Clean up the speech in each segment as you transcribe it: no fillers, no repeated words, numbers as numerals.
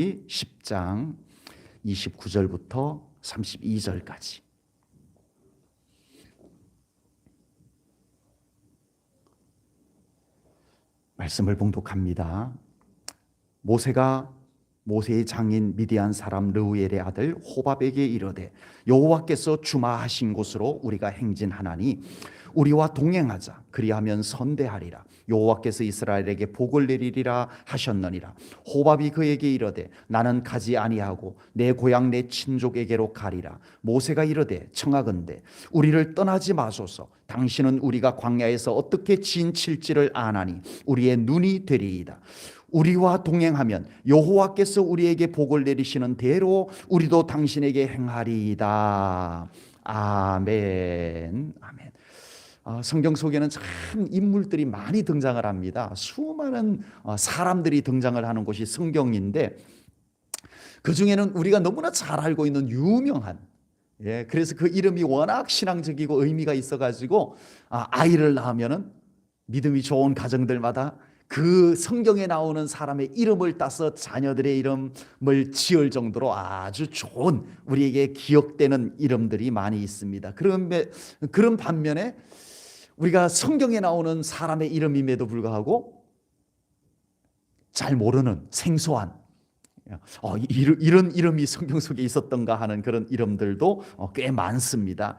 10장 29절부터 32절까지. 말씀을 봉독합니다. 모세의 장인 미디안 사람 르우엘의 아들 호밥에게 이르되 여호와께서 주마하신 곳으로 우리가 행진하나니 우리와 동행하자. 그리하면 선대하리라. 여호와께서 이스라엘에게 복을 내리리라 하셨느니라. 호밥이 그에게 이르되 나는 가지 아니하고 내 고향 내 친족에게로 가리라. 모세가 이르되 청하건대 우리를 떠나지 마소서. 당신은 우리가 광야에서 어떻게 진칠지를 아나니 우리의 눈이 되리이다. 우리와 동행하면 여호와께서 우리에게 복을 내리시는 대로 우리도 당신에게 행하리이다. 아멘. 아멘. 성경 속에는 참 인물들이 많이 등장을 합니다. 수많은 사람들이 등장을 하는 곳이 성경인데, 그 중에는 우리가 너무나 잘 알고 있는 유명한, 그래서 그 이름이 워낙 신앙적이고 의미가 있어가지고 아이를 낳으면은 믿음이 좋은 가정들마다 그 성경에 나오는 사람의 이름을 따서 자녀들의 이름을 지을 정도로 아주 좋은, 우리에게 기억되는 이름들이 많이 있습니다. 그런 반면에 우리가 성경에 나오는 사람의 이름임에도 불구하고 잘 모르는 생소한 이런 이름이 성경 속에 있었던가 하는 그런 이름들도 꽤 많습니다.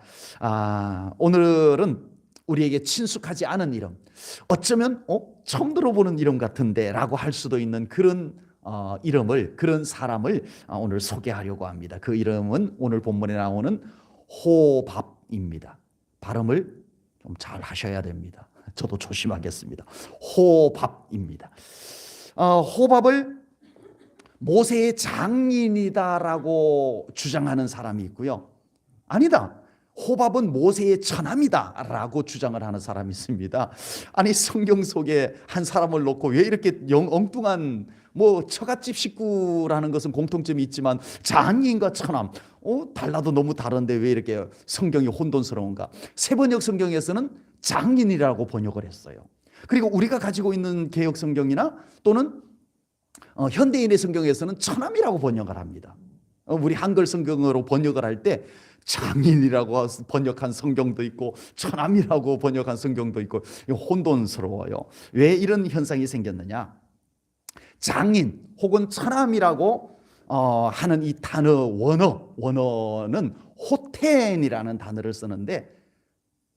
오늘은 우리에게 친숙하지 않은 이름, 어쩌면 처음 들어보는 이름 같은데 라고 할 수도 있는 그런 이름을, 그런 사람을 오늘 소개하려고 합니다. 그 이름은 오늘 본문에 나오는 호밥입니다. 발음을 좀 잘 하셔야 됩니다. 저도 조심하겠습니다. 호밥입니다. 호밥을 모세의 장인이다라고 주장하는 사람이 있고요. 아니다, 호밥은 모세의 처남이다라고 주장을 하는 사람이 있습니다. 아니, 성경 속에 한 사람을 놓고 왜 이렇게 엉뚱한, 처갓집 식구라는 것은 공통점이 있지만 장인과 처남, 달라도 너무 다른데 왜 이렇게 성경이 혼돈스러운가? 새번역 성경에서는 장인이라고 번역을 했어요. 그리고 우리가 가지고 있는 개역 성경이나 또는 현대인의 성경에서는 처남이라고 번역을 합니다. 우리 한글 성경으로 번역을 할 때 장인이라고 번역한 성경도 있고 처남이라고 번역한 성경도 있고 혼돈스러워요. 왜 이런 현상이 생겼느냐? 장인 혹은 처남이라고 하는 이 단어, 원어는 호텐이라는 단어를 쓰는데,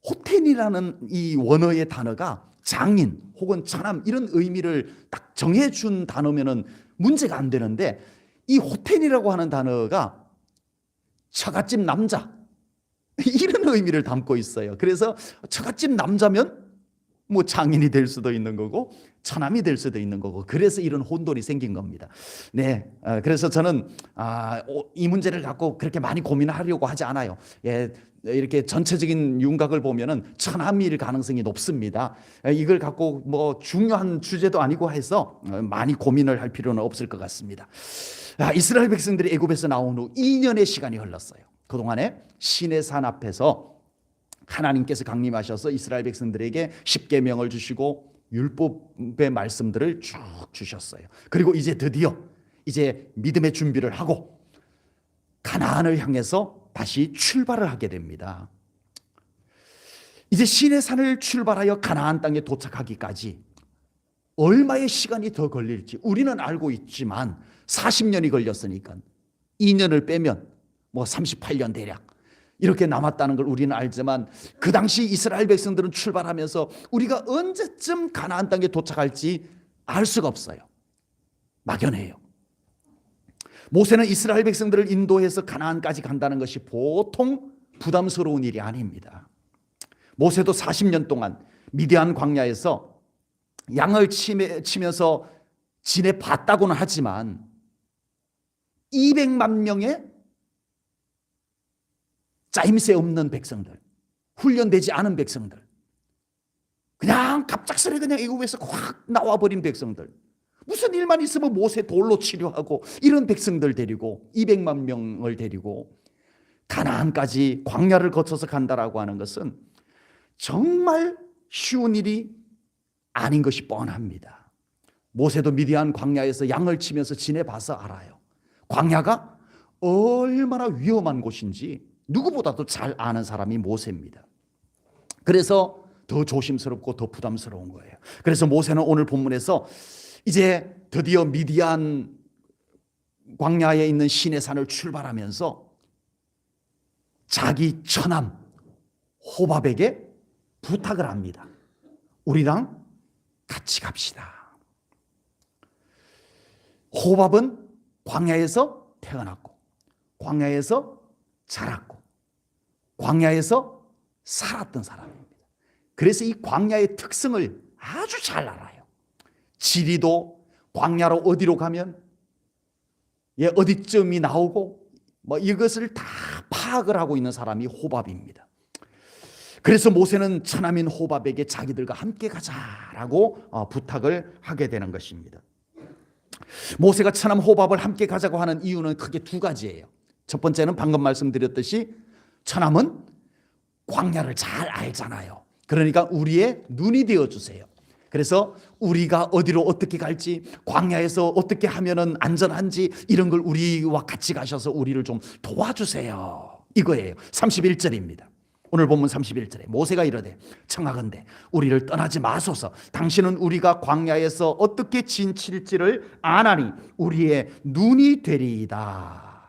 호텐이라는 이 원어의 단어가 장인 혹은 처남 이런 의미를 딱 정해준 단어면은 문제가 안 되는데, 이 호텐이라고 하는 단어가 처갓집 남자 이런 의미를 담고 있어요. 그래서 처갓집 남자면 장인이 될 수도 있는 거고 처남이 될 수도 있는 거고, 그래서 이런 혼돈이 생긴 겁니다. 그래서 저는 이 문제를 갖고 그렇게 많이 고민하려고 하지 않아요. 이렇게 전체적인 윤곽을 보면은 처남일 가능성이 높습니다. 이걸 갖고 중요한 주제도 아니고 해서 많이 고민을 할 필요는 없을 것 같습니다. 이스라엘 백성들이 애굽에서 나온 후 2년의 시간이 흘렀어요. 그동안에 시내산 앞에서 하나님께서 강림하셔서 이스라엘 백성들에게 십계명을 주시고 율법의 말씀들을 쭉 주셨어요. 그리고 이제 드디어 믿음의 준비를 하고 가나안을 향해서 다시 출발을 하게 됩니다. 이제 시내산을 출발하여 가나안 땅에 도착하기까지 얼마의 시간이 더 걸릴지 우리는 알고 있지만 40년이 걸렸으니까 2년을 빼면 38년 대략 이렇게 남았다는 걸 우리는 알지만, 그 당시 이스라엘 백성들은 출발하면서 우리가 언제쯤 가나안 땅에 도착할지 알 수가 없어요. 막연해요. 모세는 이스라엘 백성들을 인도해서 가나안까지 간다는 것이 보통 부담스러운 일이 아닙니다. 모세도 40년 동안 미디안 광야에서 양을 치면서 지내봤다고는 하지만 200만 명의 짜임새 없는 백성들, 훈련되지 않은 백성들, 그냥 갑작스레 그냥 애굽에서 확 나와버린 백성들, 무슨 일만 있으면 모세 돌로 치료하고 이런 백성들 데리고 200만 명을 데리고 가나안까지 광야를 거쳐서 간다라고 하는 것은 정말 쉬운 일이 아닌 것이 뻔합니다. 모세도 미디안 광야에서 양을 치면서 지내봐서 알아요. 광야가 얼마나 위험한 곳인지 누구보다도 잘 아는 사람이 모세입니다. 그래서 더 조심스럽고 더 부담스러운 거예요. 그래서 모세는 오늘 본문에서 이제 드디어 미디안 광야에 있는 시내산을 출발하면서 자기 처남 호밥에게 부탁을 합니다. 우리랑 같이 갑시다. 호밥은 광야에서 태어났고 광야에서 자랐고 광야에서 살았던 사람입니다. 그래서 이 광야의 특성을 아주 잘 알아요. 지리도 광야로 어디로 가면 어디쯤이 나오고 이것을 다 파악을 하고 있는 사람이 호밥입니다. 그래서 모세는 처남인 호밥에게 자기들과 함께 가자라고 부탁을 하게 되는 것입니다. 모세가 처남 호밥을 함께 가자고 하는 이유는 크게 두 가지예요. 첫 번째는 방금 말씀드렸듯이 처남은 광야를 잘 알잖아요. 그러니까 우리의 눈이 되어주세요. 그래서 우리가 어디로 어떻게 갈지, 광야에서 어떻게 하면 안전한지 이런 걸 우리와 같이 가셔서 우리를 좀 도와주세요. 이거예요. 31절입니다. 오늘 본문 31절에 모세가 이르되 청하건대 우리를 떠나지 마소서. 당신은 우리가 광야에서 어떻게 지칠지를 아나니 우리의 눈이 되리이다.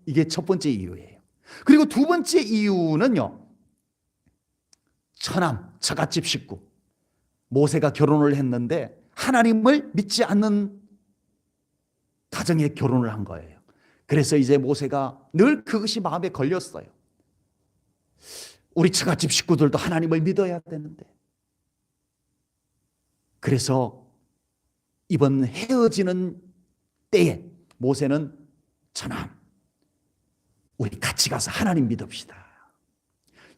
이게 첫 번째 이유예요. 그리고 두 번째 이유는요, 처남 처갓집 식구 모세가 결혼을 했는데 하나님을 믿지 않는 가정에 결혼을 한 거예요. 그래서 이제 모세가 늘 그것이 마음에 걸렸어요. 우리 처갓집 식구들도 하나님을 믿어야 되는데. 그래서 이번 헤어지는 때에 모세는 처남 우리 같이 가서 하나님 믿읍시다.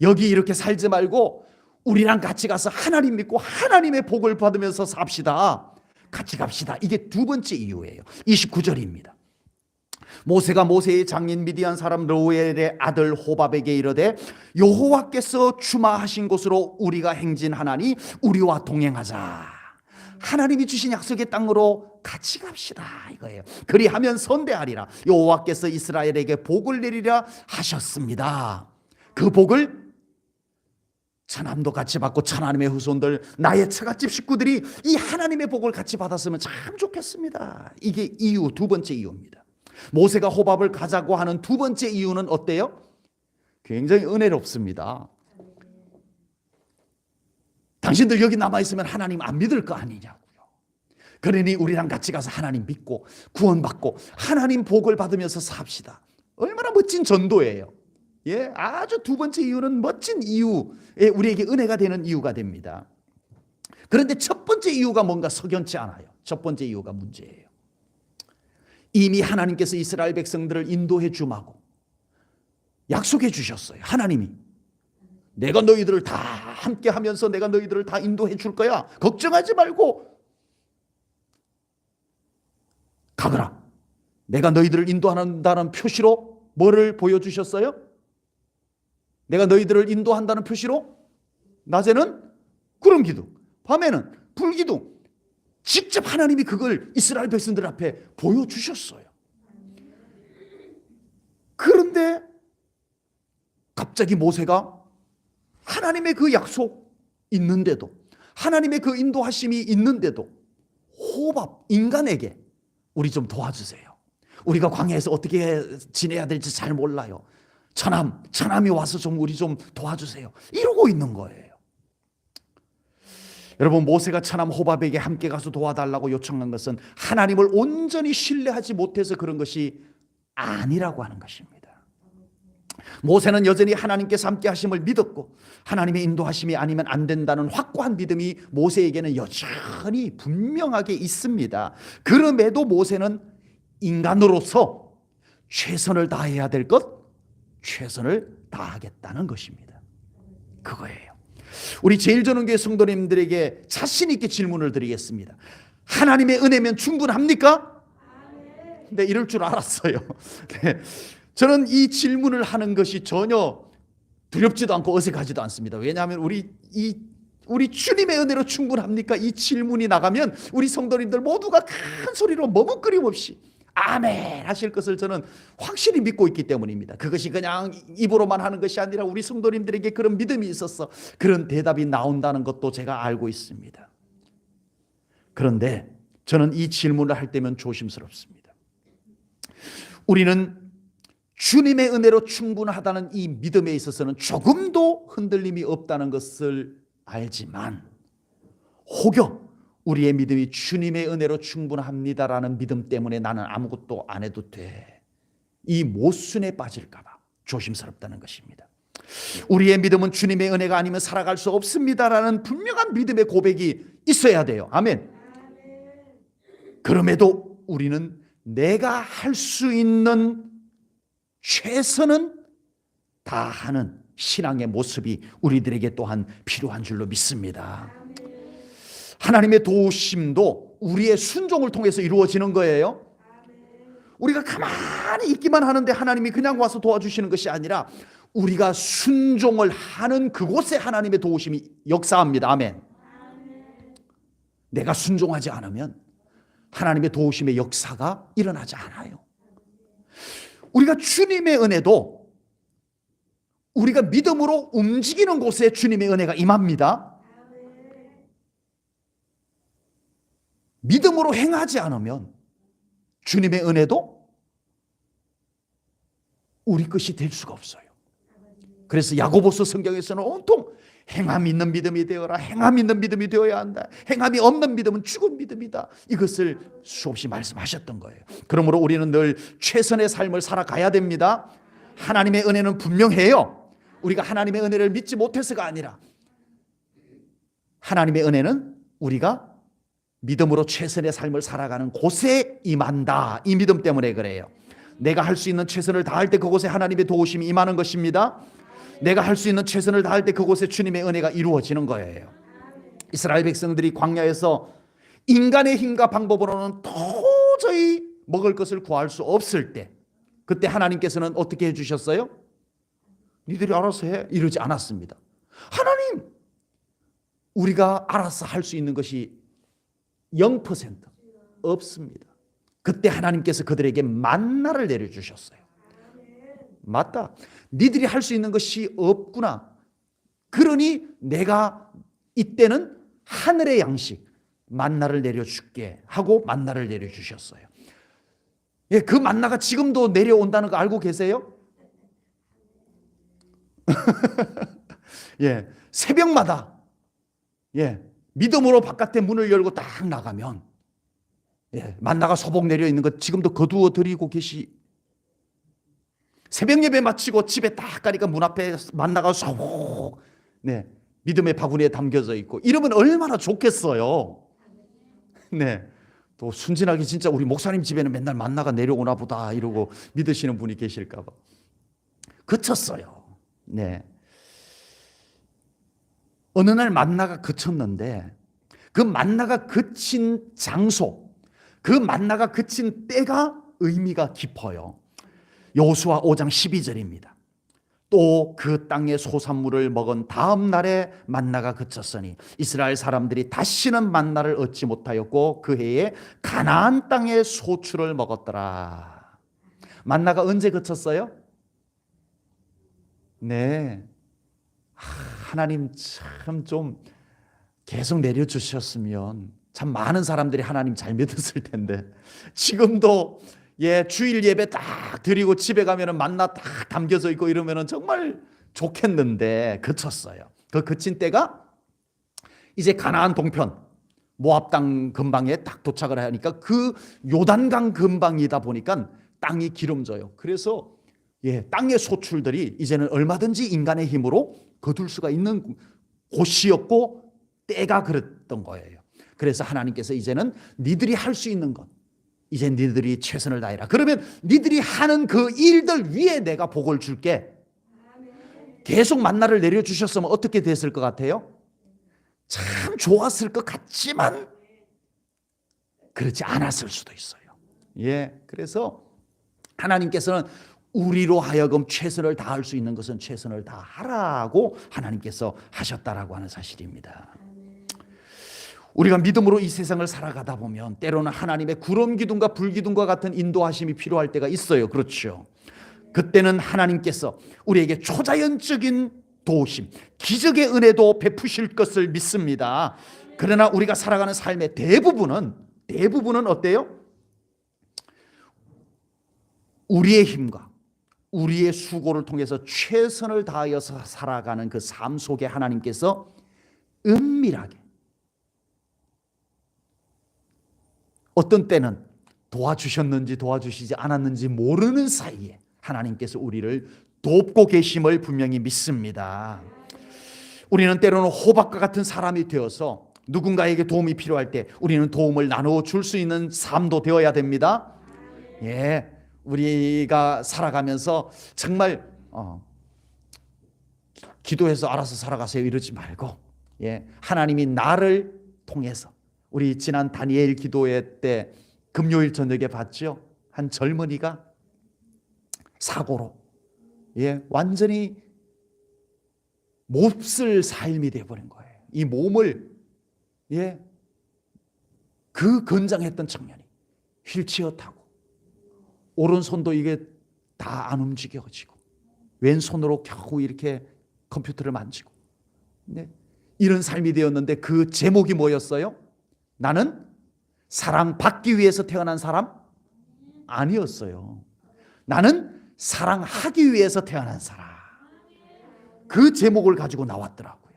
여기 이렇게 살지 말고 우리랑 같이 가서 하나님 믿고 하나님의 복을 받으면서 삽시다. 같이 갑시다. 이게 두 번째 이유예요. 29절입니다. 모세가 모세의 장인 미디안 사람 르우엘의 아들 호밥에게 이르되 여호와께서 주마하신 곳으로 우리가 행진하나니 우리와 동행하자. 하나님이 주신 약속의 땅으로 같이 갑시다 이거예요. 그리하면 선대하리라. 여호와께서 이스라엘에게 복을 내리라 하셨습니다. 그 복을 처남도 같이 받고 처남의 후손들 나의 처갓집 식구들이 이 하나님의 복을 같이 받았으면 참 좋겠습니다. 이게 이유, 두 번째 이유입니다. 모세가 호밥을 가자고 하는 두 번째 이유는 어때요? 굉장히 은혜롭습니다. 당신들 여기 남아있으면 하나님 안 믿을 거 아니냐고요. 그러니 우리랑 같이 가서 하나님 믿고 구원받고 하나님 복을 받으면서 삽시다. 얼마나 멋진 전도예요. 예, 아주 두 번째 이유는 멋진 이유에 우리에게 은혜가 되는 이유가 됩니다. 그런데 첫 번째 이유가 뭔가 석연치 않아요. 첫 번째 이유가 문제예요. 이미 하나님께서 이스라엘 백성들을 인도해 주마고 약속해 주셨어요. 하나님이 내가 너희들을 다 함께 하면서 내가 너희들을 다 인도해 줄 거야. 걱정하지 말고 가거라. 내가 너희들을 인도한다는 표시로 뭐를 보여주셨어요? 내가 너희들을 인도한다는 표시로 낮에는 구름 기둥, 밤에는 불 기둥. 직접 하나님이 그걸 이스라엘 백성들 앞에 보여주셨어요. 그런데 갑자기 모세가 하나님의 그 약속 있는데도, 하나님의 그 인도하심이 있는데도 호밥 인간에게 우리 좀 도와주세요. 우리가 광야에서 어떻게 지내야 될지 잘 몰라요. 처남이 와서 좀 우리 좀 도와주세요. 이러고 있는 거예요. 여러분, 모세가 처남 호밥에게 함께 가서 도와달라고 요청한 것은 하나님을 온전히 신뢰하지 못해서 그런 것이 아니라고 하는 것입니다. 모세는 여전히 하나님께서 함께 하심을 믿었고 하나님의 인도하심이 아니면 안 된다는 확고한 믿음이 모세에게는 여전히 분명하게 있습니다. 그럼에도 모세는 인간으로서 최선을 다해야 될 것, 최선을 다하겠다는 것입니다. 그거예요. 우리 제일전원교회 성도님들에게 자신 있게 질문을 드리겠습니다. 하나님의 은혜면 충분합니까? 네, 이럴 줄 알았어요. 네, 저는 이 질문을 하는 것이 전혀 두렵지도 않고 어색하지도 않습니다. 왜냐하면 우리 주님의 은혜로 충분합니까? 이 질문이 나가면 우리 성도님들 모두가 큰 소리로 머뭇거림 없이 아멘 하실 것을 저는 확실히 믿고 있기 때문입니다. 그것이 그냥 입으로만 하는 것이 아니라 우리 성도님들에게 그런 믿음이 있어서 그런 대답이 나온다는 것도 제가 알고 있습니다. 그런데 저는 이 질문을 할 때면 조심스럽습니다. 우리는 주님의 은혜로 충분하다는 이 믿음에 있어서는 조금도 흔들림이 없다는 것을 알지만, 혹여 우리의 믿음이 주님의 은혜로 충분합니다라는 믿음 때문에 나는 아무것도 안 해도 돼, 이 모순에 빠질까 봐 조심스럽다는 것입니다. 우리의 믿음은 주님의 은혜가 아니면 살아갈 수 없습니다라는 분명한 믿음의 고백이 있어야 돼요. 아멘. 그럼에도 우리는 내가 할 수 있는 최선은 다하는 신앙의 모습이 우리들에게 또한 필요한 줄로 믿습니다. 하나님의 도우심도 우리의 순종을 통해서 이루어지는 거예요. 우리가 가만히 있기만 하는데 하나님이 그냥 와서 도와주시는 것이 아니라 우리가 순종을 하는 그곳에 하나님의 도우심이 역사합니다. 아멘. 내가 순종하지 않으면 하나님의 도우심의 역사가 일어나지 않아요. 우리가 주님의 은혜도 우리가 믿음으로 움직이는 곳에 주님의 은혜가 임합니다. 믿음으로 행하지 않으면 주님의 은혜도 우리 것이 될 수가 없어요. 그래서 야고보서 성경에서는 온통 행함 있는 믿음이 되어라, 행함 있는 믿음이 되어야 한다, 행함이 없는 믿음은 죽은 믿음이다, 이것을 수없이 말씀하셨던 거예요. 그러므로 우리는 늘 최선의 삶을 살아가야 됩니다. 하나님의 은혜는 분명해요. 우리가 하나님의 은혜를 믿지 못해서가 아니라 하나님의 은혜는 우리가 믿음으로 최선의 삶을 살아가는 곳에 임한다, 이 믿음 때문에 그래요. 내가 할 수 있는 최선을 다할 때 그곳에 하나님의 도우심이 임하는 것입니다. 내가 할 수 있는 최선을 다할 때 그곳에 주님의 은혜가 이루어지는 거예요. 이스라엘 백성들이 광야에서 인간의 힘과 방법으로는 도저히 먹을 것을 구할 수 없을 때, 그때 하나님께서는 어떻게 해주셨어요? 니들이 알아서 해, 이러지 않았습니다. 하나님, 우리가 알아서 할 수 있는 것이 0% 없습니다. 그때 하나님께서 그들에게 만나를 내려주셨어요. 맞다, 니들이 할 수 있는 것이 없구나. 그러니 내가 이때는 하늘의 양식 만나를 내려줄게 하고 만나를 내려주셨어요. 예, 그 만나가 지금도 내려온다는 거 알고 계세요? 예, 새벽마다 믿음으로 바깥에 문을 열고 딱 나가면 만나가 소복 내려 있는 것 지금도 거두어 드리고 계시. 새벽 예배 마치고 집에 딱 가니까 문 앞에 만나가 소복 믿음의 바구니에 담겨져 있고, 이러면 얼마나 좋겠어요. 또 순진하게 진짜 우리 목사님 집에는 맨날 만나가 내려오나 보다 이러고 믿으시는 분이 계실까 봐. 그쳤어요. 어느 날 만나가 그쳤는데 그 만나가 그친 장소, 그 만나가 그친 때가 의미가 깊어요. 여호수아 5장 12절입니다. 또 그 땅의 소산물을 먹은 다음 날에 만나가 그쳤으니 이스라엘 사람들이 다시는 만나를 얻지 못하였고 그 해에 가나안 땅의 소출을 먹었더라. 만나가 언제 그쳤어요? 하나님 참 좀 계속 내려주셨으면 참 많은 사람들이 하나님 잘 믿었을 텐데, 지금도 주일 예배 딱 드리고 집에 가면은 만나 딱 담겨져 있고 이러면은 정말 좋겠는데 그쳤어요. 그 그친 때가 이제 가나안 동편 모압 땅 근방에 딱 도착을 하니까 그 요단강 근방이다 보니까 땅이 기름져요. 그래서 땅의 소출들이 이제는 얼마든지 인간의 힘으로 거둘 수가 있는 곳이었고 때가 그랬던 거예요. 그래서 하나님께서 이제는 니들이 할 수 있는 것, 이제 니들이 최선을 다해라. 그러면 니들이 하는 그 일들 위에 내가 복을 줄게. 계속 만나를 내려주셨으면 어떻게 됐을 것 같아요? 참 좋았을 것 같지만 그렇지 않았을 수도 있어요. 그래서 하나님께서는 우리로 하여금 최선을 다할 수 있는 것은 최선을 다하라고 하나님께서 하셨다라고 하는 사실입니다. 우리가 믿음으로 이 세상을 살아가다 보면 때로는 하나님의 구름 기둥과 불 기둥과 같은 인도하심이 필요할 때가 있어요. 그렇죠. 그때는 하나님께서 우리에게 초자연적인 도우심, 기적의 은혜도 베푸실 것을 믿습니다. 그러나 우리가 살아가는 삶의 대부분은 어때요? 우리의 힘과 우리의 수고를 통해서 최선을 다하여서 살아가는 그 삶 속에 하나님께서 은밀하게, 어떤 때는 도와주셨는지 도와주시지 않았는지 모르는 사이에 하나님께서 우리를 돕고 계심을 분명히 믿습니다. 우리는 때로는 호박과 같은 사람이 되어서 누군가에게 도움이 필요할 때 우리는 도움을 나누어 줄 수 있는 삶도 되어야 됩니다. 예, 우리가 살아가면서 정말 기도해서 알아서 살아가세요 이러지 말고, 하나님이 나를 통해서, 우리 지난 다니엘 기도회 때 금요일 저녁에 봤죠. 한 젊은이가 사고로 완전히 몹쓸 삶이 되어버린 거예요. 이 몸을 그 건장했던 청년이 휠체어 타고 오른손도 이게 다 안 움직여지고 왼손으로 겨우 이렇게 컴퓨터를 만지고, 이런 삶이 되었는데 그 제목이 뭐였어요? 나는 사랑받기 위해서 태어난 사람 아니었어요. 나는 사랑하기 위해서 태어난 사람. 그 제목을 가지고 나왔더라고요.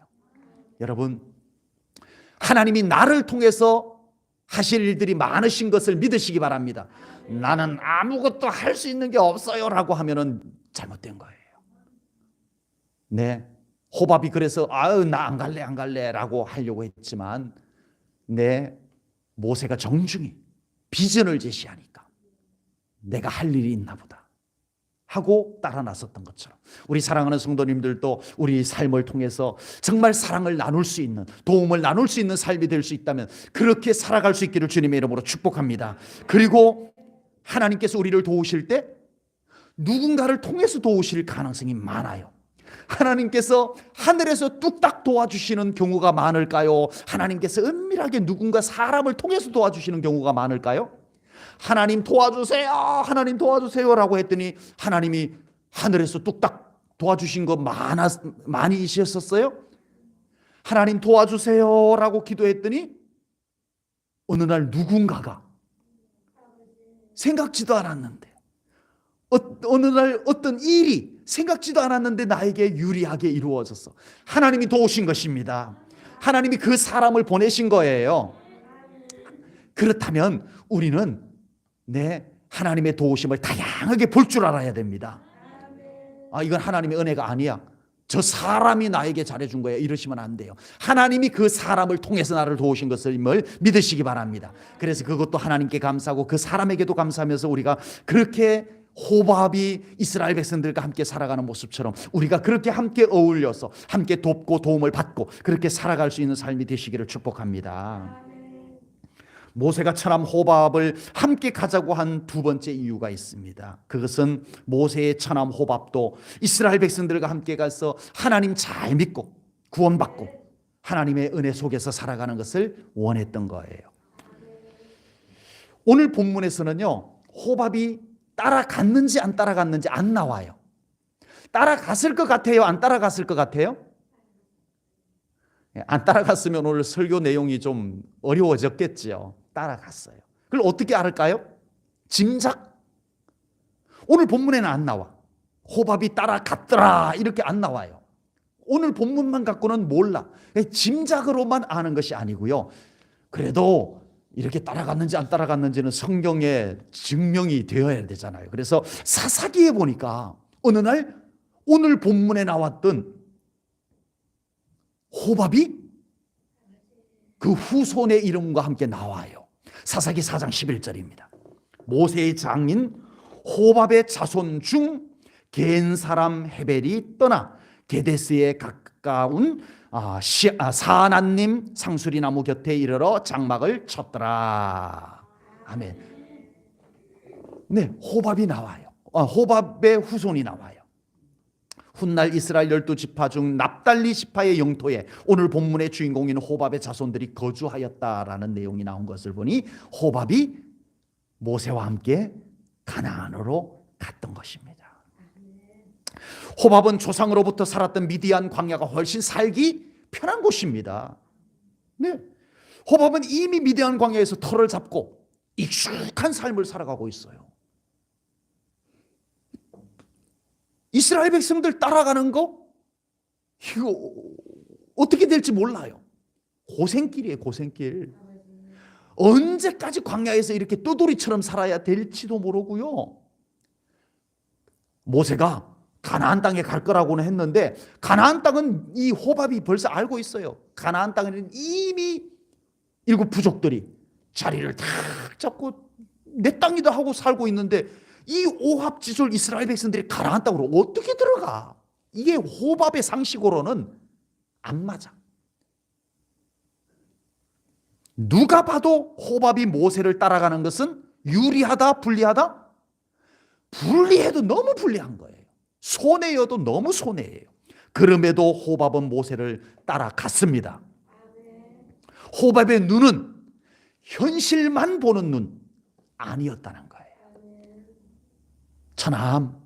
여러분, 하나님이 나를 통해서 하실 일들이 많으신 것을 믿으시기 바랍니다. 나는 아무것도 할 수 있는 게 없어요 라고 하면은 잘못된 거예요. 호밥이 그래서 나 안 갈래 라고 하려고 했지만 모세가 정중히 비전을 제시하니까 내가 할 일이 있나 보다 하고 따라 나섰던 것처럼, 우리 사랑하는 성도님들도 우리 삶을 통해서 정말 사랑을 나눌 수 있는, 도움을 나눌 수 있는 삶이 될 수 있다면 그렇게 살아갈 수 있기를 주님의 이름으로 축복합니다. 그리고 하나님께서 우리를 도우실 때 누군가를 통해서 도우실 가능성이 많아요. 하나님께서 하늘에서 뚝딱 도와주시는 경우가 많을까요? 하나님께서 은밀하게 누군가 사람을 통해서 도와주시는 경우가 많을까요? 하나님 도와주세요, 하나님 도와주세요라고 했더니 하나님이 하늘에서 뚝딱 도와주신 거 많이 있었어요? 하나님 도와주세요라고 기도했더니 어느 날 누군가가 생각지도 않았는데, 어느 날 어떤 일이 생각지도 않았는데 나에게 유리하게 이루어졌어. 하나님이 도우신 것입니다. 하나님이 그 사람을 보내신 거예요. 그렇다면 우리는 하나님의 도우심을 다양하게 볼 줄 알아야 됩니다. 이건 하나님의 은혜가 아니야, 저 사람이 나에게 잘해준 거야 이러시면 안 돼요. 하나님이 그 사람을 통해서 나를 도우신 것을 믿으시기 바랍니다. 그래서 그것도 하나님께 감사하고 그 사람에게도 감사하면서 우리가 그렇게 호밥이 이스라엘 백성들과 함께 살아가는 모습처럼 우리가 그렇게 함께 어울려서 함께 돕고 도움을 받고 그렇게 살아갈 수 있는 삶이 되시기를 축복합니다. 모세가 처남 호밥을 함께 가자고 한 두 번째 이유가 있습니다. 그것은 모세의 처남 호밥도 이스라엘 백성들과 함께 가서 하나님 잘 믿고 구원받고 하나님의 은혜 속에서 살아가는 것을 원했던 거예요. 오늘 본문에서는요, 호밥이 따라갔는지 안 따라갔는지 안 나와요. 따라갔을 것 같아요, 안 따라갔을 것 같아요? 안 따라갔으면 오늘 설교 내용이 좀 어려워졌겠죠. 따라갔어요. 그걸 어떻게 알을까요? 짐작. 오늘 본문에는 안 나와. 호밥이 따라갔더라 이렇게 안 나와요. 오늘 본문만 갖고는 몰라. 짐작으로만 아는 것이 아니고요, 그래도 이렇게 따라갔는지 안 따라갔는지는 성경에 증명이 되어야 되잖아요. 그래서 사사기에 보니까 어느 날 오늘 본문에 나왔던 호밥이 그 후손의 이름과 함께 나와요. 사사기 4장 11절입니다. 모세의 장인 호밥의 자손 중 겐 사람 헤벨이 떠나 게데스에 가까운 사난님 상수리 나무 곁에 이르러 장막을 쳤더라. 아멘. 호밥이 나와요. 호밥의 후손이 나와요. 훗날 이스라엘 12지파 중 납달리 지파의 영토에 오늘 본문의 주인공인 호밥의 자손들이 거주하였다라는 내용이 나온 것을 보니 호밥이 모세와 함께 가나안으로 갔던 것입니다. 호밥은 조상으로부터 살았던 미디안 광야가 훨씬 살기 편한 곳입니다. 네. 호밥은 이미 미디안 광야에서 터를 잡고 익숙한 삶을 살아가고 있어요. 이스라엘 백성들 따라가는 거 이거 어떻게 될지 몰라요. 고생길이에요, 고생길. 언제까지 광야에서 이렇게 떠돌이처럼 살아야 될지도 모르고요. 모세가 가나안 땅에 갈 거라고는 했는데 가나안 땅은 이 호밥이 벌써 알고 있어요. 가나안 땅에는 이미 일곱 부족들이 자리를 탁 잡고 내 땅이다 하고 살고 있는데 이 오합지졸 이스라엘 백성들이 가나안 땅으로 어떻게 들어가? 이게 호밥의 상식으로는 안 맞아. 누가 봐도 호밥이 모세를 따라가는 것은 유리하다, 불리하다? 불리해도 너무 불리한 거예요. 손해여도 너무 손해예요. 그럼에도 호밥은 모세를 따라갔습니다. 호밥의 눈은 현실만 보는 눈 아니었다는 거예요. 천암,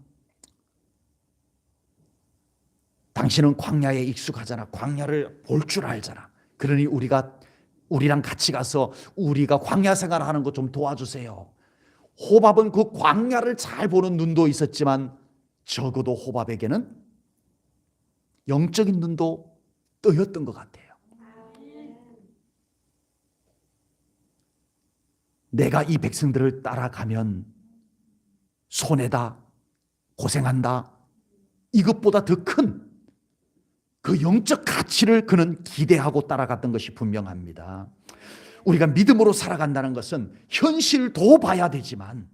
당신은 광야에 익숙하잖아. 광야를 볼 줄 알잖아. 그러니 우리랑 같이 가서 우리가 광야 생활하는 거 좀 도와주세요. 호밥은 그 광야를 잘 보는 눈도 있었지만 적어도 호밥에게는 영적인 눈도 떠였던 것 같아요. 내가 이 백성들을 따라가면 손해다, 고생한다, 이것보다 더 큰 그 영적 가치를 그는 기대하고 따라갔던 것이 분명합니다. 우리가 믿음으로 살아간다는 것은 현실도 봐야 되지만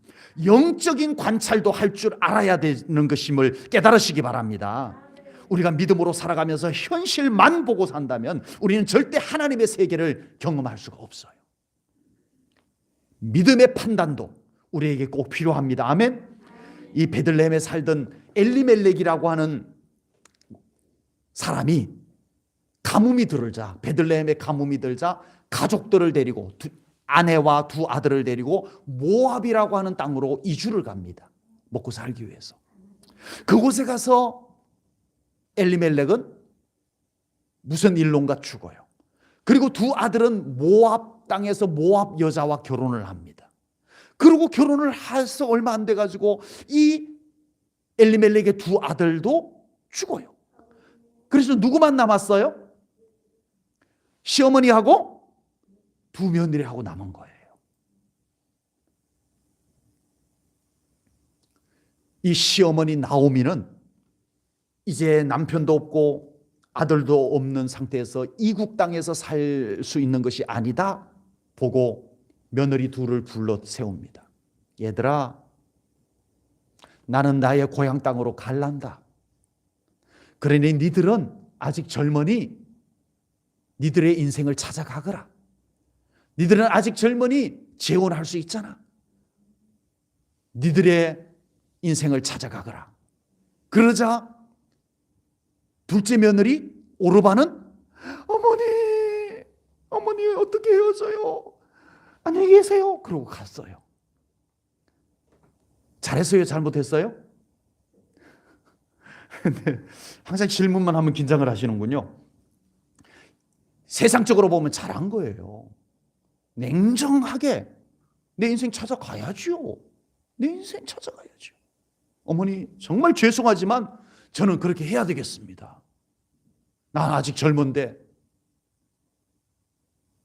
영적인 관찰도 할 줄 알아야 되는 것임을 깨달으시기 바랍니다. 우리가 믿음으로 살아가면서 현실만 보고 산다면 우리는 절대 하나님의 세계를 경험할 수가 없어요. 믿음의 판단도 우리에게 꼭 필요합니다. 아멘. 이 베들레헴에 살던 엘리멜렉이라고 하는 사람이 가뭄이 들자, 베들레헴에 가뭄이 들자 가족들을 데리고 아내와 두 아들을 데리고 모압이라고 하는 땅으로 이주를 갑니다. 먹고 살기 위해서. 그곳에 가서 엘리멜렉은 무슨 일론가 죽어요. 그리고 두 아들은 모압 땅에서 모압 여자와 결혼을 합니다. 그리고 결혼을 해서 얼마 안 돼가지고 이 엘리멜렉의 두 아들도 죽어요. 그래서 누구만 남았어요? 시어머니하고 두 며느리하고 남은 거예요. 이 시어머니 나오미는 이제 남편도 없고 아들도 없는 상태에서 이국 땅에서 살 수 있는 것이 아니다 보고 며느리 둘을 불러 세웁니다. 얘들아, 나는 나의 고향 땅으로 갈란다. 그러니 니들은 아직 젊으니 니들의 인생을 찾아가거라. 니들은 아직 젊으니 재혼할 수 있잖아. 니들의 인생을 찾아가거라. 그러자 둘째 며느리 오르바는 어머니 어떻게 헤어져요? 안녕히 계세요. 그러고 갔어요. 잘했어요? 잘못했어요? 근데 항상 질문만 하면 긴장을 하시는군요. 세상적으로 보면 잘한 거예요. 냉정하게 내 인생 찾아가야죠. 내 인생 찾아가야죠. 어머니 정말 죄송하지만 저는 그렇게 해야 되겠습니다. 난 아직 젊은데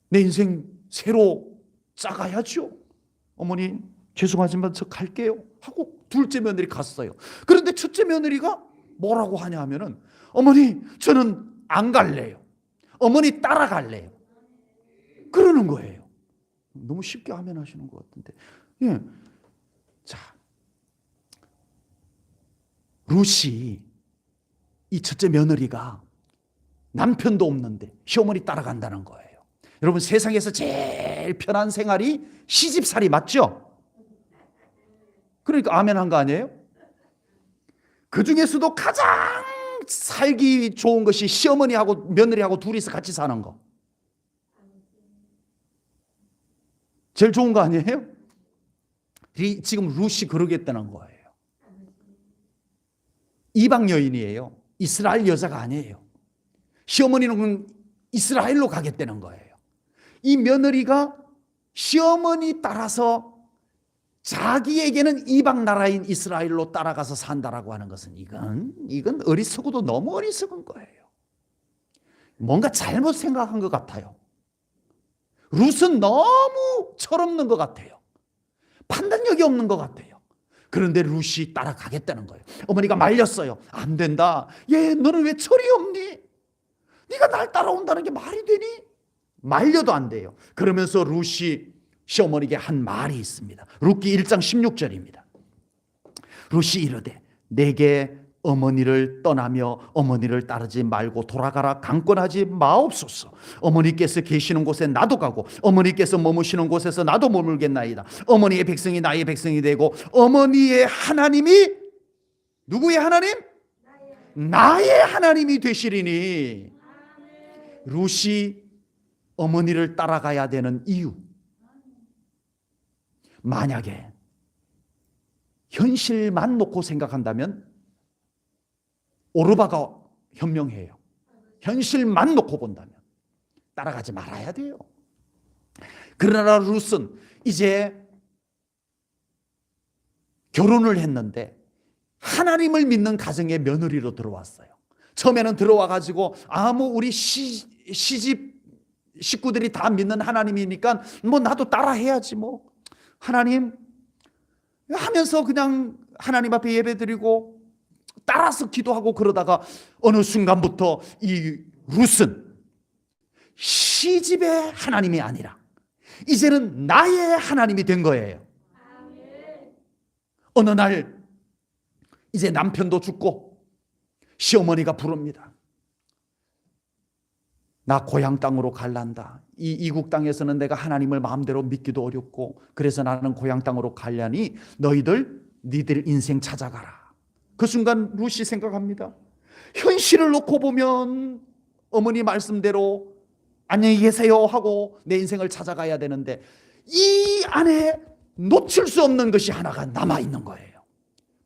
내 인생 새로 짜가야죠. 어머니 죄송하지만 저 갈게요 하고 둘째 며느리 갔어요. 그런데 첫째 며느리가 뭐라고 하냐 하면은 어머니 저는 안 갈래요. 어머니 따라갈래요. 그러는 거예요. 너무 쉽게 하면 하시는 것 같은데. 예. 자, 룻이 이 첫째 며느리가 남편도 없는데 시어머니 따라간다는 거예요. 여러분 세상에서 제일 편한 생활이 시집살이 맞죠? 그러니까 아멘 한 거 아니에요? 그 중에서도 가장 살기 좋은 것이 시어머니하고 며느리하고 둘이서 같이 사는 거. 제일 좋은 거 아니에요? 지금 룻이 그러겠다는 거예요. 이방 여인이에요. 이스라엘 여자가 아니에요. 시어머니는 이스라엘로 가겠다는 거예요. 이 며느리가 시어머니 따라서 자기에게는 이방 나라인 이스라엘로 따라가서 산다라고 하는 것은 이건 어리석어도 너무 어리석은 거예요. 뭔가 잘못 생각한 것 같아요. 룻은 너무 철없는 것 같아요. 판단력이 없는 것 같아요. 그런데 룻이 따라가겠다는 거예요. 어머니가 말렸어요. 안 된다. 너는 왜 철이 없니? 네가 날 따라온다는 게 말이 되니? 말려도 안 돼요. 그러면서 룻이 시어머니에게 한 말이 있습니다. 룻기 1장 16절입니다. 룻이 이르되 내게 어머니를 떠나며 어머니를 따르지 말고 돌아가라 강권하지 마옵소서. 어머니께서 계시는 곳에 나도 가고 어머니께서 머무시는 곳에서 나도 머물겠나이다. 어머니의 백성이 나의 백성이 되고 어머니의 하나님이 누구의 하나님? 나의 하나님이 되시리니. 룻이 어머니를 따라가야 되는 이유, 만약에 현실만 놓고 생각한다면 오르바가 현명해요. 현실만 놓고 본다면 따라가지 말아야 돼요. 그러나 룻은 이제 결혼을 했는데 하나님을 믿는 가정의 며느리로 들어왔어요. 처음에는 들어와 가지고 우리 시집 식구들이 다 믿는 하나님이니까 나도 따라 해야지 하나님 하면서 그냥 하나님 앞에 예배드리고 따라서 기도하고 그러다가 어느 순간부터 이 룻은 시집의 하나님이 아니라 이제는 나의 하나님이 된 거예요. 어느 날 이제 남편도 죽고 시어머니가 부릅니다. 나 고향 땅으로 갈란다. 이 이국 땅에서는 내가 하나님을 마음대로 믿기도 어렵고 그래서 나는 고향 땅으로 가려니 니들 인생 찾아가라. 그 순간 룻이 생각합니다. 현실을 놓고 보면 어머니 말씀대로 안녕히 계세요 하고 내 인생을 찾아가야 되는데 이 안에 놓칠 수 없는 것이 하나가 남아있는 거예요.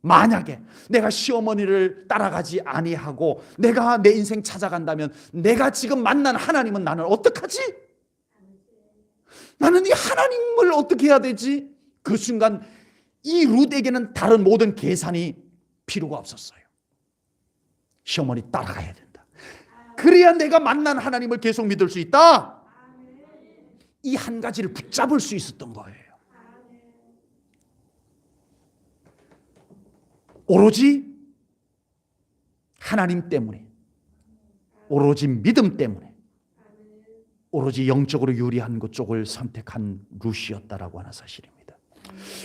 만약에 내가 시어머니를 따라가지 아니하고 내가 내 인생 찾아간다면 내가 지금 만난 하나님은 나는 어떡하지? 나는 이 하나님을 어떻게 해야 되지? 그 순간 이 룻에게는 다른 모든 계산이 필요가 없었어요. 시어머니 따라가야 된다. 그래야 내가 만난 하나님을 계속 믿을 수 있다. 이 한 가지를 붙잡을 수 있었던 거예요. 오로지 하나님 때문에, 오로지 믿음 때문에, 오로지 영적으로 유리한 것 쪽을 선택한 룻이었다라고 하는 사실입니다.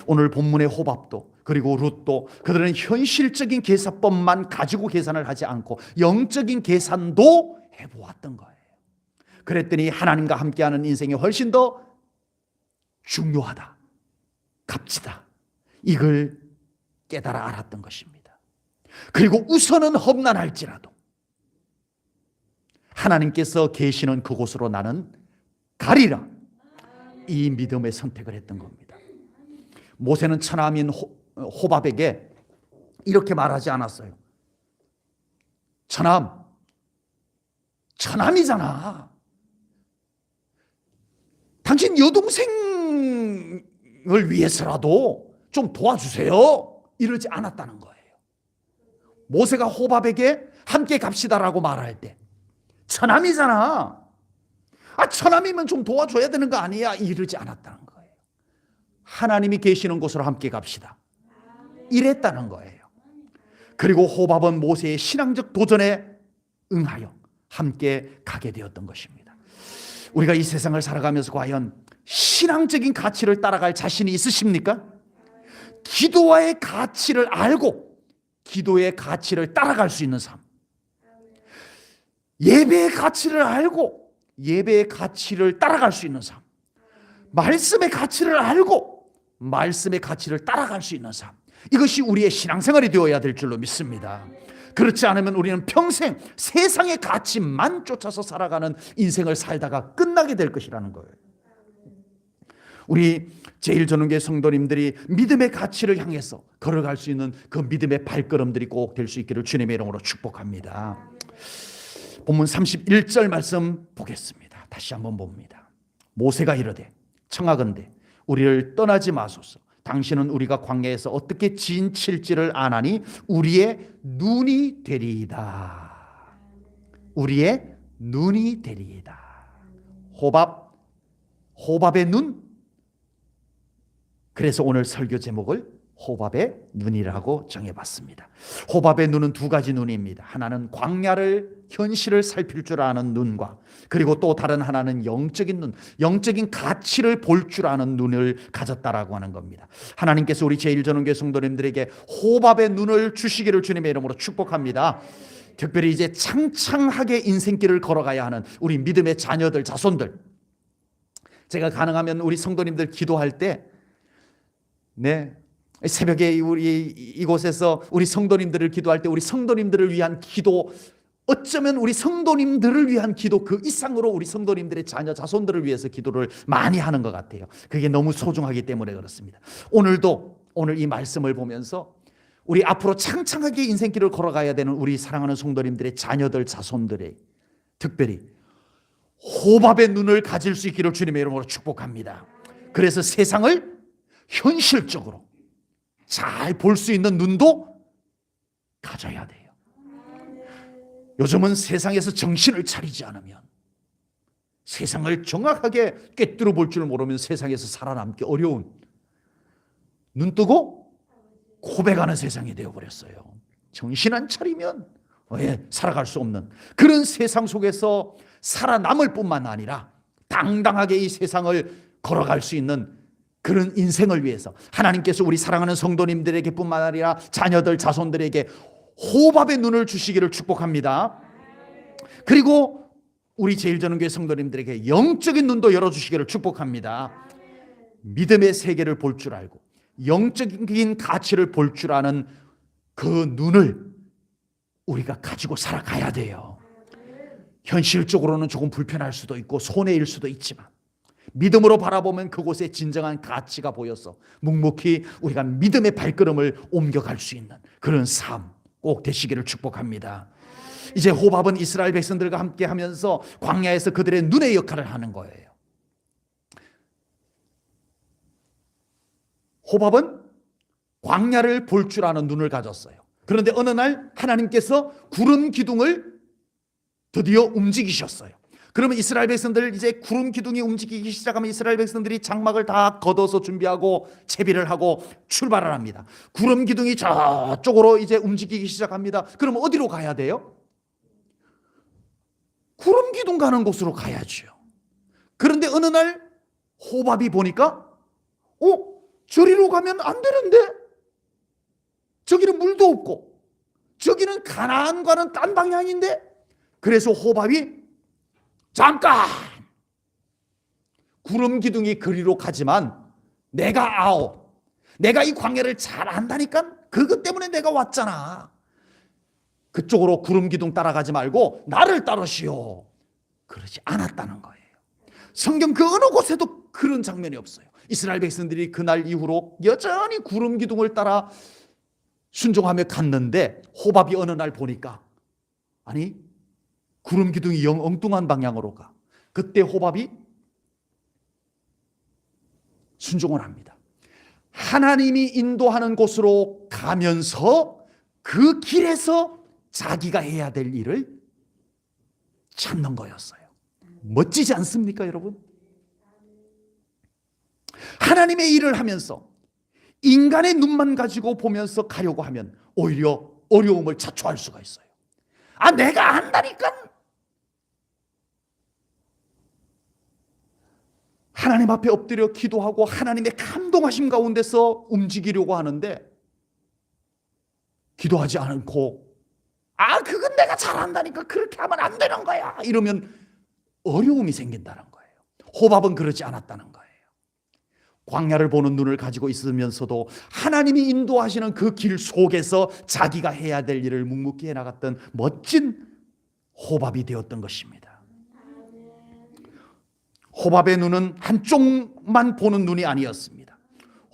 오늘 본문의 호밥도 그리고 룻도 그들은 현실적인 계산법만 가지고 계산을 하지 않고 영적인 계산도 해보았던 거예요. 그랬더니 하나님과 함께하는 인생이 훨씬 더 중요하다, 값지다, 이걸 깨달아 알았던 것입니다. 그리고 우선은 험난할지라도 하나님께서 계시는 그곳으로 나는 가리라, 이 믿음의 선택을 했던 겁니다. 모세는 처남인 호밥에게 이렇게 말하지 않았어요. 처남이잖아. 당신 여동생을 위해서라도 좀 도와주세요. 이러지 않았다는 거예요. 모세가 호밥에게 함께 갑시다라고 말할 때 처남이잖아. 처남이면 좀 도와줘야 되는 거 아니야? 이러지 않았다는 거예요. 하나님이 계시는 곳으로 함께 갑시다. 이랬다는 거예요. 그리고 호밥은 모세의 신앙적 도전에 응하여 함께 가게 되었던 것입니다. 우리가 이 세상을 살아가면서 과연 신앙적인 가치를 따라갈 자신이 있으십니까? 기도와의 가치를 알고 기도의 가치를 따라갈 수 있는 삶, 예배의 가치를 알고 예배의 가치를 따라갈 수 있는 삶, 말씀의 가치를 알고 말씀의 가치를 따라갈 수 있는 삶, 이것이 우리의 신앙생활이 되어야 될 줄로 믿습니다. 그렇지 않으면 우리는 평생 세상의 가치만 쫓아서 살아가는 인생을 살다가 끝나게 될 것이라는 거예요. 우리 제일전능교회 성도님들이 믿음의 가치를 향해서 걸어갈 수 있는 그 믿음의 발걸음들이 꼭 될 수 있기를 주님의 이름으로 축복합니다. 본문 31절 말씀 보겠습니다. 다시 한번 봅니다. 모세가 이르되 청하건대 우리를 떠나지 마소서. 당신은 우리가 광야에서 어떻게 진칠지를 아나니 우리의 눈이 되리이다. 우리의 눈이 되리이다. 호밥의 눈. 그래서 오늘 설교 제목을 호밥의 눈이라고 정해봤습니다. 호밥의 눈은 두 가지 눈입니다. 하나는 광야를 현실을 살필 줄 아는 눈과, 그리고 또 다른 하나는 영적인 눈, 영적인 가치를 볼 줄 아는 눈을 가졌다라고 하는 겁니다. 하나님께서 우리 제일전능교회 성도님들에게 호밥의 눈을 주시기를 주님의 이름으로 축복합니다. 특별히 이제 창창하게 인생길을 걸어가야 하는 우리 믿음의 자녀들, 자손들, 제가 가능하면 우리 성도님들 기도할 때 새벽에 우리 이곳에서 우리 성도님들을 기도할 때 우리 성도님들을 위한 기도, 어쩌면 우리 성도님들을 위한 기도 그 이상으로 우리 성도님들의 자녀 자손들을 위해서 기도를 많이 하는 것 같아요. 그게 너무 소중하기 때문에 그렇습니다. 오늘 이 말씀을 보면서 우리 앞으로 창창하게 인생길을 걸어가야 되는 우리 사랑하는 성도님들의 자녀들 자손들의 특별히 호밥의 눈을 가질 수 있기를 주님의 이름으로 축복합니다. 그래서 세상을 현실적으로 잘 볼 수 있는 눈도 가져야 돼요. 요즘은 세상에서 정신을 차리지 않으면, 세상을 정확하게 꿰뚫어 볼 줄 모르면 세상에서 살아남기 어려운, 눈 뜨고 고백하는 세상이 되어버렸어요. 정신 안 차리면 살아갈 수 없는 그런 세상 속에서 살아남을 뿐만 아니라 당당하게 이 세상을 걸어갈 수 있는 그런 인생을 위해서 하나님께서 우리 사랑하는 성도님들에게 뿐만 아니라 자녀들, 자손들에게 호밥의 눈을 주시기를 축복합니다. 그리고 우리 제일전능교회 성도님들에게 영적인 눈도 열어주시기를 축복합니다. 믿음의 세계를 볼 줄 알고 영적인 가치를 볼 줄 아는 그 눈을 우리가 가지고 살아가야 돼요. 현실적으로는 조금 불편할 수도 있고 손해일 수도 있지만 믿음으로 바라보면 그곳에 진정한 가치가 보여서 묵묵히 우리가 믿음의 발걸음을 옮겨갈 수 있는 그런 삶 꼭 되시기를 축복합니다. 이제 호밥은 이스라엘 백성들과 함께 하면서 광야에서 그들의 눈의 역할을 하는 거예요. 호밥은 광야를 볼 줄 아는 눈을 가졌어요. 그런데 어느 날 하나님께서 구름 기둥을 드디어 움직이셨어요. 그러면 이스라엘 백성들 이제 구름 기둥이 움직이기 시작하면 이스라엘 백성들이 장막을 다 걷어서 준비하고 채비를 하고 출발을 합니다. 구름 기둥이 저쪽으로 이제 움직이기 시작합니다. 그럼 어디로 가야 돼요? 구름 기둥 가는 곳으로 가야죠. 그런데 어느 날 호밥이 보니까 저리로 가면 안 되는데, 저기는 물도 없고 저기는 가나안과는 딴 방향인데. 그래서 호밥이 잠깐, 구름 기둥이 그리로 가지만 내가 이 광야를 잘 안다니까, 그것 때문에 내가 왔잖아. 그쪽으로 구름 기둥 따라가지 말고 나를 따르시오. 그러지 않았다는 거예요. 성경 그 어느 곳에도 그런 장면이 없어요. 이스라엘 백성들이 그날 이후로 여전히 구름 기둥을 따라 순종하며 갔는데 호밥이 어느 날 보니까 구름 기둥이 영 엉뚱한 방향으로 가. 그때 호밥이 순종을 합니다. 하나님이 인도하는 곳으로 가면서 그 길에서 자기가 해야 될 일을 찾는 거였어요. 멋지지 않습니까, 여러분? 하나님의 일을 하면서 인간의 눈만 가지고 보면서 가려고 하면 오히려 어려움을 자초할 수가 있어요. 내가 안다니까. 하나님 앞에 엎드려 기도하고 하나님의 감동하심 가운데서 움직이려고 하는데 기도하지 않고 그건 내가 잘한다니까 그렇게 하면 안 되는 거야 이러면 어려움이 생긴다는 거예요. 호밥은 그러지 않았다는 거예요. 광야를 보는 눈을 가지고 있으면서도 하나님이 인도하시는 그 길 속에서 자기가 해야 될 일을 묵묵히 해나갔던 멋진 호밥이 되었던 것입니다. 호밥의 눈은 한쪽만 보는 눈이 아니었습니다.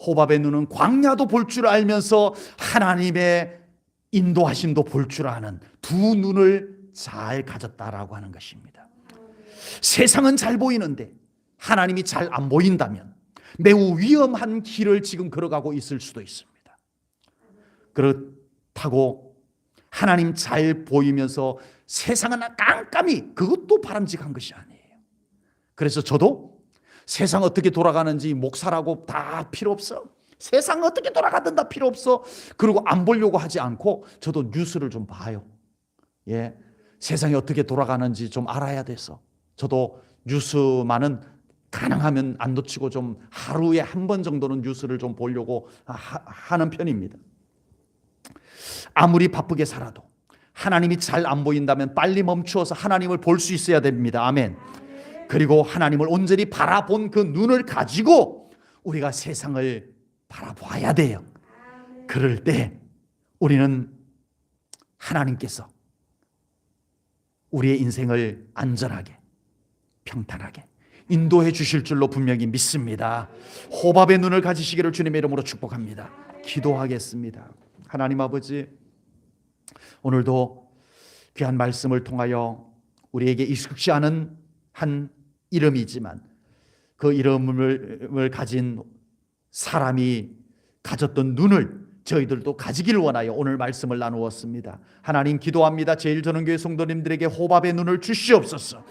호밥의 눈은 광야도 볼 줄 알면서 하나님의 인도하심도 볼 줄 아는 두 눈을 잘 가졌다라고 하는 것입니다. 세상은 잘 보이는데 하나님이 잘 안 보인다면 매우 위험한 길을 지금 걸어가고 있을 수도 있습니다. 그렇다고 하나님 잘 보이면서 세상은 깜깜이, 그것도 바람직한 것이 아니에요. 그래서 저도 세상 어떻게 돌아가는지 목사라고 다 필요 없어. 세상 어떻게 돌아가든 다 필요 없어. 그리고 안 보려고 하지 않고 저도 뉴스를 좀 봐요. 예, 세상이 어떻게 돌아가는지 좀 알아야 돼서 저도 뉴스만은 가능하면 안 놓치고 좀 하루에 한 번 정도는 뉴스를 좀 보려고 하는 편입니다. 아무리 바쁘게 살아도 하나님이 잘 안 보인다면 빨리 멈추어서 하나님을 볼 수 있어야 됩니다. 아멘. 그리고 하나님을 온전히 바라본 그 눈을 가지고 우리가 세상을 바라봐야 돼요. 그럴 때 우리는 하나님께서 우리의 인생을 안전하게, 평탄하게 인도해 주실 줄로 분명히 믿습니다. 호밥의 눈을 가지시기를 주님의 이름으로 축복합니다. 기도하겠습니다. 하나님 아버지, 오늘도 귀한 말씀을 통하여 우리에게 익숙지 않은 한 이름이지만 그 이름을 가진 사람이 가졌던 눈을 저희들도 가지기를 원하여 오늘 말씀을 나누었습니다. 하나님 기도합니다. 제일전원교회 성도님들에게 호밥의 눈을 주시옵소서.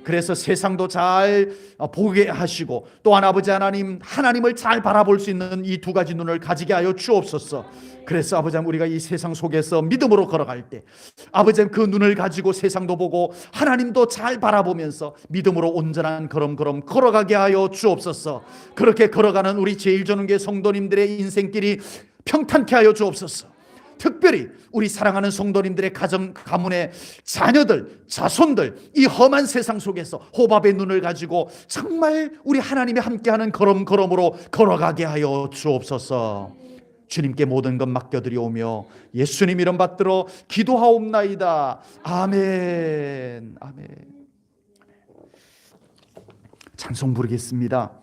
그래서 세상도 잘 보게 하시고 또한 아버지 하나님, 하나님을 잘 바라볼 수 있는 이 두 가지 눈을 가지게 하여 주옵소서. 그래서 아버지 하나님, 우리가 이 세상 속에서 믿음으로 걸어갈 때 아버지 하나님, 그 눈을 가지고 세상도 보고 하나님도 잘 바라보면서 믿음으로 온전한 걸음 걸어가게 하여 주옵소서. 그렇게 걸어가는 우리 제일전원교회 성도님들의 인생길이 평탄케 하여 주옵소서. 특별히 우리 사랑하는 성도님들의 가정, 가문의 자녀들, 자손들, 이 험한 세상 속에서 호밥의 눈을 가지고 정말 우리 하나님이 함께하는 걸음으로 걸어가게 하여 주옵소서. 주님께 모든 것 맡겨드리오며 예수님 이름 받들어 기도하옵나이다. 아멘. 아멘. 찬송 부르겠습니다.